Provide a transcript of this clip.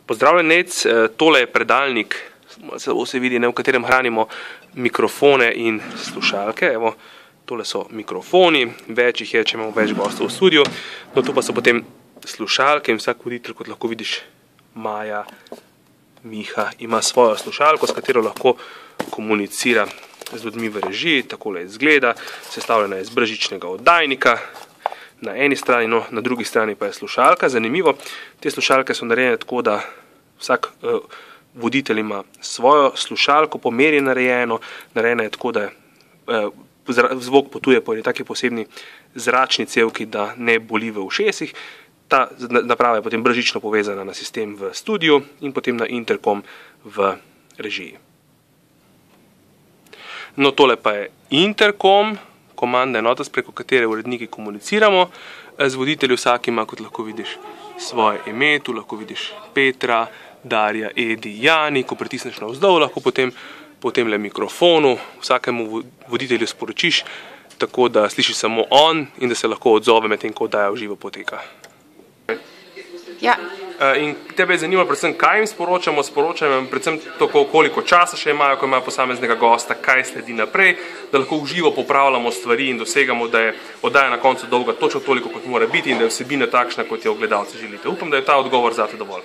Pozdravljenec, tole je predalnik, se vidi, v katerem hranimo mikrofone in slušalke. Evo, tole so mikrofoni, več jih je, če imamo več gostov v studiu. No, tu pa so potem slušalke in vsak voditelj, kot lahko vidiš, Maja, Miha, ima svojo slušalko, s katero lahko komunicira z ljudmi v režiji. Takole izgleda, sestavljena je iz brezžičnega oddajnika. Na eni strani, no, na drugi strani pa je slušalka. Zanimivo, te slušalke so narejene tako, da vsak voditelj ima svojo slušalko, po meri narejeno. Narejena je tako, da zvok potuje po eni taki posebni zračni cevki, da ne boli v ušesih. Ta naprava je potem brezžično povezana na sistem v studiu in potem na interkom v režiji. No, tole pa je interkom, komandna enota, preko katere uredniki komuniciramo z voditelji. Vsak ima, kot lahko vidiš, svoje ime. Tu lahko vidiš Petra, Darja, Edi, Jani. Ko pritisneš navzdol, lahko potem po temle mikrofonu vsakemu voditelju sporočiš, tako da sliši samo on in da se lahko odzove medtem, ko oddaja v živo poteka. Ja. In tebe je zanimalo predvsem, kaj jim sporočamo, predvsem to, koliko časa še imajo, ko imajo posameznega gosta, kaj sledi naprej, da lahko v živo popravljamo stvari in dosegamo, da je oddaja na koncu dolga točno toliko, kot mora biti in da je vsebina takšna, kot jo gledalci želite. Upam, da je ta odgovor zate dovolj.